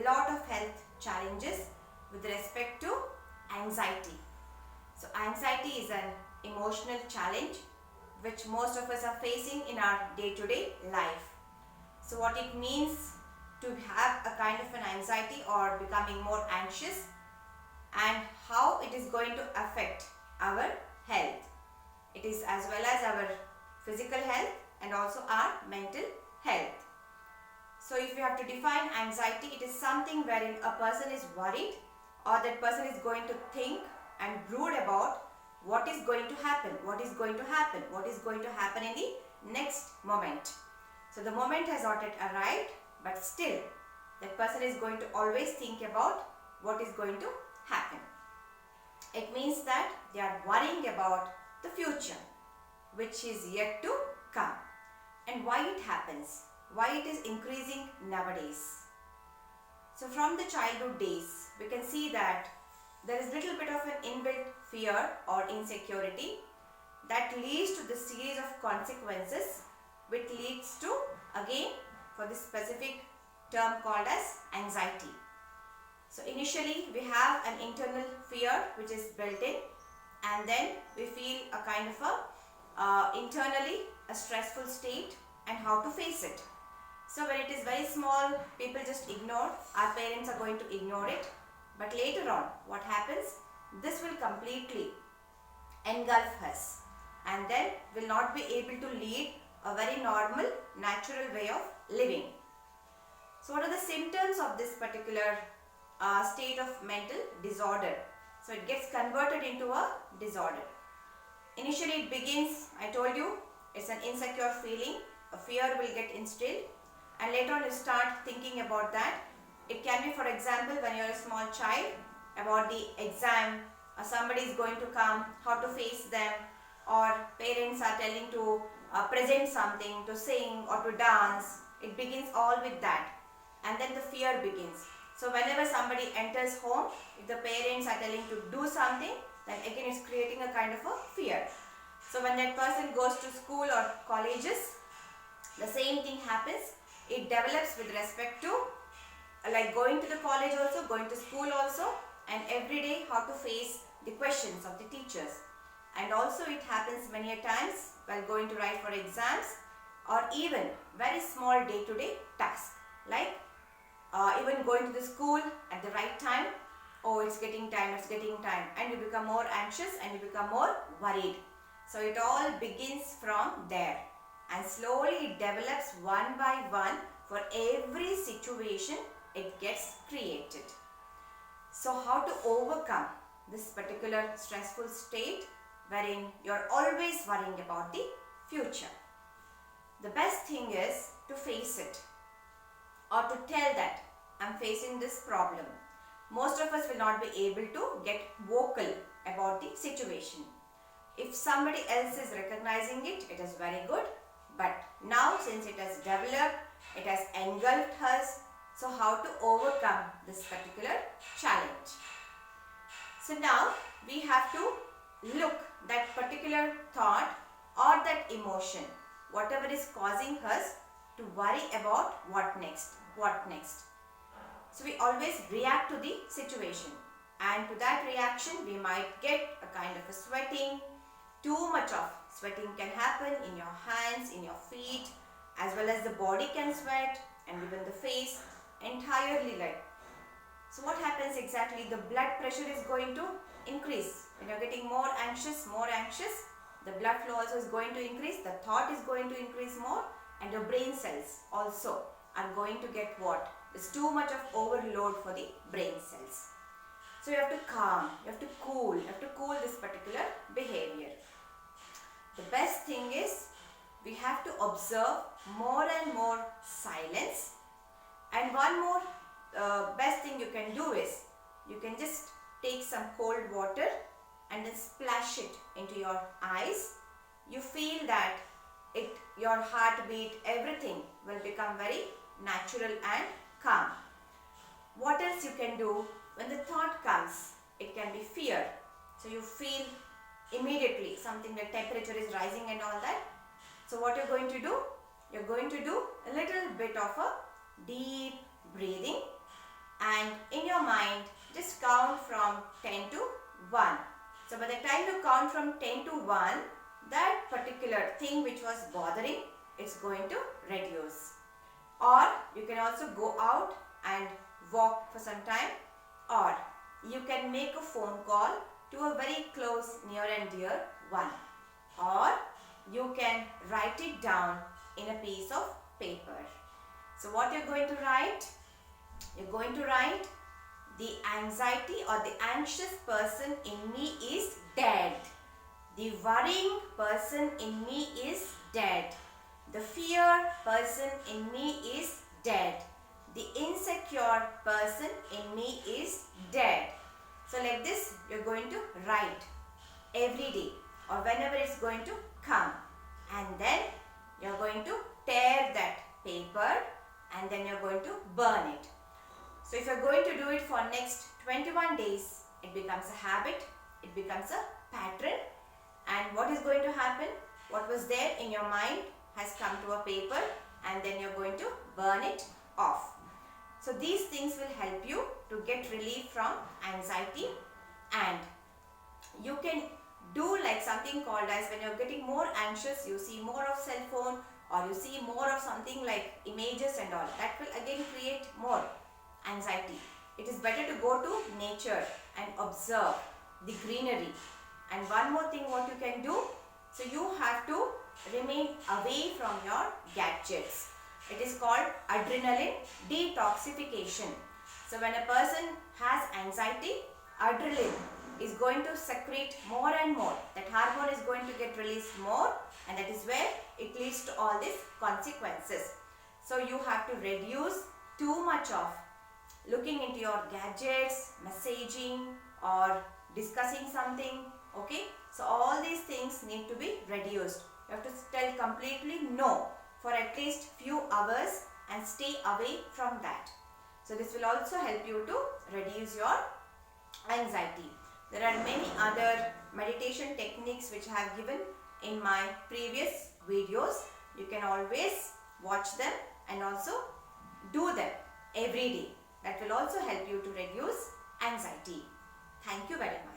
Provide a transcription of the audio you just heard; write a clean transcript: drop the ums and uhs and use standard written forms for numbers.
lot of health challenges with respect to anxiety. So anxiety is an emotional challenge which most of us are facing in our day-to-day life. So what it means to have a kind of an anxiety or becoming more anxious, and how it is going to affect our health. It is as well as our physical health and also our mental health. So if you have to define anxiety, it is something wherein a person is worried or that person is going to think and brood about what is going to happen, what is going to happen, what is going to happen in the next moment. So the moment has not yet arrived, but still that person is going to always think about what is going to happen. It means that they are worrying about the future which is yet to come. And why it happens? Why it is increasing nowadays? So from the childhood days, we can see that there is little bit of an inbuilt fear or insecurity that leads to the series of consequences which leads to, again, for this specific term called as anxiety. So initially we have an internal fear which is built in, and then we feel a kind of a internally a stressful state and how to face it. So when it is very small, people just ignore, our parents are going to ignore it, but later on what happens, this will completely engulf us and then will not be able to lead a very normal, natural way of living. So what are the symptoms of this particular state of mental disorder? So it gets converted into a disorder. Initially it begins, I told you, it's an insecure feeling, a fear will get instilled, and later on you start thinking about that. It can be, for example, when you are a small child, about the exam, or somebody is going to come, how to face them, or parents are telling to present something, to sing or to dance. It begins all with that, and then the fear begins. So whenever somebody enters home, if the parents are telling to do something, then again it's creating a kind of a fear. So when that person goes to school or colleges, the same thing happens. It develops with respect to like going to the college also, going to school also, and every day how to face the questions of the teachers. And also it happens many a times while going to write for exams, or even very small day-to-day tasks, like even going to the school at the right time. Oh, it's getting time, and you become more anxious and you become more worried. So it all begins from there, and slowly it develops one by one. For every situation it gets created. So how to overcome this particular stressful state wherein you're always worrying about the future? The best thing is to face it, or to tell that I'm facing this problem. Most of us will not be able to get vocal about the situation. If somebody else is recognizing it, it is very good. But now since it has developed, it has engulfed us, so how to overcome this particular challenge? So now we have to look that particular thought or that emotion, whatever is causing us to worry about what next. So we always react to the situation, and to that reaction we might get a kind of a sweating. Too much of sweating can happen in your hands, in your feet, as well as the body can sweat, and even the face entirely like. So what happens exactly? The blood pressure is going to increase. When you are getting more anxious, the blood flow also is going to increase, the thought is going to increase more, and your brain cells also are going to get what? There's too much of overload for the brain cells. So you have to calm, you have to cool this particular behavior. The best thing is we have to observe more and more silence. And one more best thing you can do is you can just take some cold water and then splash it into your eyes. You feel that your heartbeat, everything will become very natural and calm. What else you can do? When the thought comes, it can be fear. So you feel immediately something like temperature is rising and all that. So what you're going to do? You're going to do a little bit of a deep breathing, and in your mind just count from 10 to 1. So by the time you count from 10 to 1, that particular thing which was bothering, it's going to reduce. Or you can also go out and walk for some time, or you can make a phone call to a very close, near and dear one, or you can write it down in a piece of paper. So what you're going to write? You're going to write, the anxiety or the anxious person in me is dead. The worrying person in me is dead. The fear person in me is dead. The insecure person in me is dead. So like this you're going to write every day or whenever it's going to come, and then you're going to tear that paper and then you're going to burn it. So if you're going to do it for next 21 days, it becomes a habit, it becomes a pattern, and what is going to happen? What was there in your mind has come to a paper and then you're going to burn it off. So these things will help you to get relief from anxiety, and you can do like something called as, when you're getting more anxious, you see more of cell phone or you see more of something like images and all, that will again create more anxiety. It is better to go to nature and observe the greenery. And one more thing what you can do, so you have to remain away from your gadgets. It is called adrenaline detoxification. So when a person has anxiety, adrenaline is going to secrete more and more. That hormone is going to get released more, and that is where it leads to all these consequences. So you have to reduce too much of looking into your gadgets, messaging or discussing something. Okay, so all these things need to be reduced. You have to tell completely no for at least few hours and stay away from that. So this will also help you to reduce your anxiety. There are many other meditation techniques which I have given in my previous videos. You can always watch them and also do them every day. That will also help you to reduce anxiety. Thank you very much.